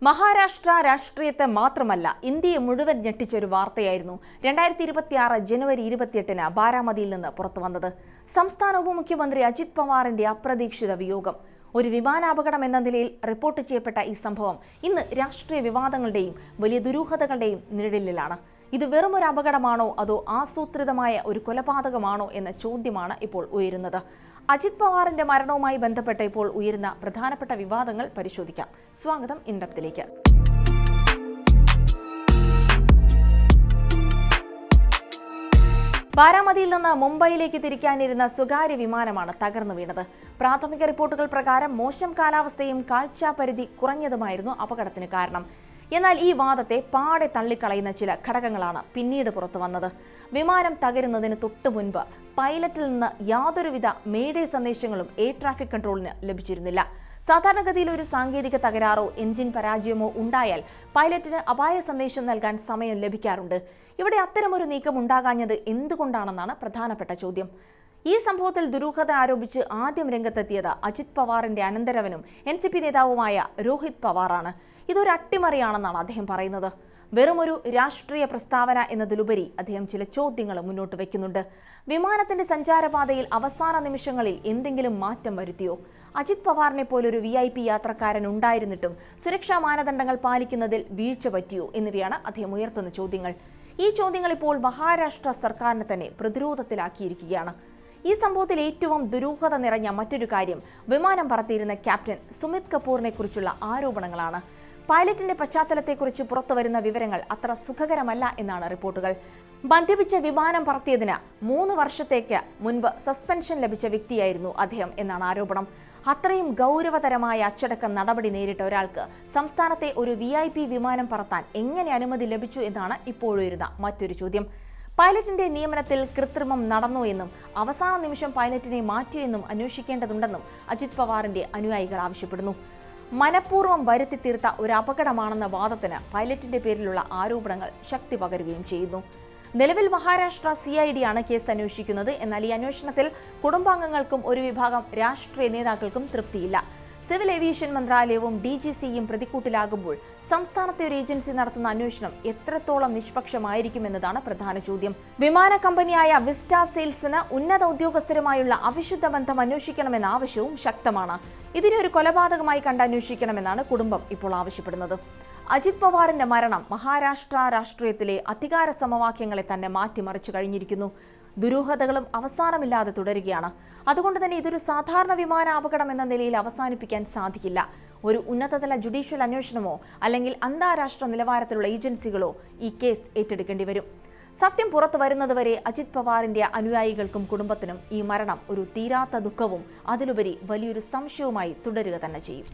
മഹാരാഷ്ട്ര രാഷ്ട്രീയത്തെ മാത്രമല്ല ഇന്ത്യയെ മുഴുവൻ ഞെട്ടിച്ചൊരു വാർത്തയായിരുന്നു 2026 ജനുവരി 28-ന് ബാരാമതിയിൽ നിന്ന് പുറത്തുവന്നത്. സംസ്ഥാന ഉപമുഖ്യമന്ത്രി അജിത് പവാറിന്റെ അപ്രതീക്ഷിത വിയോഗം. ഒരു വിമാനാപകടം എന്ന നിലയിൽ റിപ്പോർട്ട് ചെയ്യപ്പെട്ട ഈ സംഭവം ഇന്ന് രാഷ്ട്രീയ വിവാദങ്ങളുടെയും വലിയ ദുരൂഹതകളുടെയും നിഴലിലാണ്. ഇത് വെറുമൊരു അപകടമാണോ അതോ ആസൂത്രിതമായ ഒരു കൊലപാതകമാണോ എന്ന ചോദ്യമാണ് ഇപ്പോൾ ഉയരുന്നത്. അജിത് പവാറിന്റെ മരണവുമായി ബന്ധപ്പെട്ട് ഇപ്പോൾ ഉയരുന്ന പ്രധാനപ്പെട്ട വിവാദങ്ങൾ പരിശോധിക്കാം. സ്വാഗതം ഇൻഡെപ്തിലേക്ക്. ബാരാമതിയിൽ നിന്ന് മുംബൈയിലേക്ക് തിരിക്കാനിരുന്ന സ്വകാര്യ വിമാനമാണ് തകർന്നു വീണത്. പ്രാഥമിക റിപ്പോർട്ടുകൾ പ്രകാരം മോശം കാലാവസ്ഥയും കാഴ്ചാപരിധി കുറഞ്ഞതുമായിരുന്നു അപകടത്തിന് കാരണം. എന്നാൽ ഈ വാദത്തെ പാടെ തള്ളിക്കളയുന്ന ചില ഘടകങ്ങളാണ് പിന്നീട് പുറത്തു വന്നത്. വിമാനം തകരുന്നതിന് തൊട്ടു മുൻപ് പൈലറ്റിൽ നിന്ന് യാതൊരുവിധ മേഡേ സന്ദേശങ്ങളും എയർ ട്രാഫിക് കൺട്രോളിന് ലഭിച്ചിരുന്നില്ല. സാധാരണഗതിയിൽ ഒരു സാങ്കേതിക തകരാറോ എഞ്ചിൻ പരാജയമോ ഉണ്ടായാൽ പൈലറ്റിന് അപായ സന്ദേശം നൽകാൻ സമയം ലഭിക്കാറുണ്ട്. ഇവിടെ അത്തരമൊരു നീക്കം ഉണ്ടാകാഞ്ഞത് എന്തുകൊണ്ടാണെന്നാണ് പ്രധാനപ്പെട്ട ചോദ്യം. ഈ സംഭവത്തിൽ ദുരൂഹത ആരോപിച്ച് ആദ്യം രംഗത്തെത്തിയത് അജിത് പവാറിന്റെ അനന്തരവനും NCP നേതാവുമായ രോഹിത് പവാറാണ്. ഇതൊരു അട്ടിമറിയാണെന്നാണ് അദ്ദേഹം പറയുന്നത്. വെറുമൊരു രാഷ്ട്രീയ പ്രസ്താവന എന്നതിലുപരി അദ്ദേഹം ചില ചോദ്യങ്ങൾ മുന്നോട്ട് വയ്ക്കുന്നുണ്ട്. വിമാനത്തിന്റെ സഞ്ചാരപാതയിൽ അവസാന നിമിഷങ്ങളിൽ എന്തെങ്കിലും മാറ്റം വരുത്തിയോ? അജിത് പവാറിനെ പോലൊരു VIP യാത്രക്കാരൻ ഉണ്ടായിരുന്നിട്ടും സുരക്ഷാ മാനദണ്ഡങ്ങൾ പാലിക്കുന്നതിൽ വീഴ്ച പറ്റിയോ എന്നിവയാണ് അദ്ദേഹം ഉയർത്തുന്ന ചോദ്യങ്ങൾ. ഈ ചോദ്യങ്ങൾ ഇപ്പോൾ മഹാരാഷ്ട്ര സർക്കാരിനെ തന്നെ പ്രതിരോധത്തിലാക്കിയിരിക്കുകയാണ്. ഈ സംഭവത്തിൽ ഏറ്റവും ദുരൂഹത നിറഞ്ഞ മറ്റൊരു കാര്യം വിമാനം പറത്തിയിരുന്ന ക്യാപ്റ്റൻ സുമിത് കപൂറിനെ കുറിച്ചുള്ള ആരോപണങ്ങളാണ്. പൈലറ്റിന്റെ പശ്ചാത്തലത്തെക്കുറിച്ച് പുറത്തുവരുന്ന വിവരങ്ങൾ അത്ര സുഖകരമല്ല എന്നാണ് റിപ്പോർട്ടുകൾ. മദ്യപിച്ച വിമാനം പറത്തിയതിന് 3 വർഷത്തേക്ക് മുൻപ് സസ്പെൻഷൻ ലഭിച്ച വ്യക്തിയായിരുന്നു അദ്ദേഹം എന്നാണ് ആരോപണം. അത്രയും ഗൗരവതരമായ അച്ചടക്ക നടപടി നേരിട്ട ഒരാൾക്ക് സംസ്ഥാനത്തെ ഒരു VIP വിമാനം പറത്താൻ എങ്ങനെ അനുമതി ലഭിച്ചു എന്നാണ് ഇപ്പോഴുയരുന്ന മറ്റൊരു ചോദ്യം. പൈലറ്റിന്റെ നിയമനത്തിൽ കൃത്രിമം നടന്നോ എന്നും അവസാന നിമിഷം പൈലറ്റിനെ മാറ്റിയെന്നും അന്വേഷിക്കേണ്ടതുണ്ടെന്നും അജിത് പവാറിന്റെ അനുയായികൾ ആവശ്യപ്പെടുന്നു. മനഃപൂർവ്വം വരുത്തി തീർത്ത ഒരു അപകടമാണെന്ന വാദത്തിന് പൈലറ്റിന്റെ പേരിലുള്ള ആരോപണങ്ങൾ ശക്തി പകരുകയും ചെയ്യുന്നു. നിലവിൽ മഹാരാഷ്ട്ര CID ആണ് കേസ് അന്വേഷിക്കുന്നത്. എന്നാൽ ഈ അന്വേഷണത്തിൽ കുടുംബാംഗങ്ങൾക്കും ഒരു വിഭാഗം രാഷ്ട്രീയ നേതാക്കൾക്കും തൃപ്തിയില്ല. സിവിൽ ഏവിയേഷൻ മന്ത്രാലയവും DGCയും പ്രതിക്കൂട്ടിലാകുമ്പോൾ സംസ്ഥാനത്തെ ഒരു ഏജൻസി നടത്തുന്ന അന്വേഷണം എത്രത്തോളം നിഷ്പക്ഷമായിരിക്കുമെന്നതാണ് പ്രധാന ചോദ്യം. വിമാന കമ്പനിയായ വിസ്റ്റ സെയിൽസിന് ഉന്നത ഉദ്യോഗസ്ഥരുമായുള്ള അവിശുദ്ധ ബന്ധം അന്വേഷിക്കണമെന്ന ആവശ്യവും ശക്തമാണ്. ഇതിനെ ഒരു കൊലപാതകമായി കണ്ട് അന്വേഷിക്കണമെന്നാണ് കുടുംബം ഇപ്പോൾ ആവശ്യപ്പെടുന്നത്. അജിത് പവാറിന്റെ മരണം മഹാരാഷ്ട്ര രാഷ്ട്രീയത്തിലെ അധികാര സമവാക്യങ്ങളെ തന്നെ മാറ്റിമറിച്ചു കഴിഞ്ഞിരിക്കുന്നു. ദുരൂഹതകളും അവസാനമില്ലാതെ തുടരുകയാണ്. അതുകൊണ്ട് തന്നെ ഇതൊരു സാധാരണ വിമാനാപകടം എന്ന നിലയിൽ അവസാനിപ്പിക്കാൻ സാധിക്കില്ല. ഒരു ഉന്നതതല ജുഡീഷ്യൽ അന്വേഷണമോ അല്ലെങ്കിൽ അന്താരാഷ്ട്ര നിലവാരത്തിലുള്ള ഏജൻസികളോ ഈ കേസ് ഏറ്റെടുക്കേണ്ടി വരും. സത്യം പുറത്തു വരുന്നതുവരെ അജിത് പവാറിന്റെ അനുയായികൾക്കും കുടുംബത്തിനും ഈ മരണം ഒരു തീരാത്ത ദുഃഖവും അതിലുപരി വലിയൊരു സംശയവുമായി തുടരുക തന്നെ ചെയ്യും.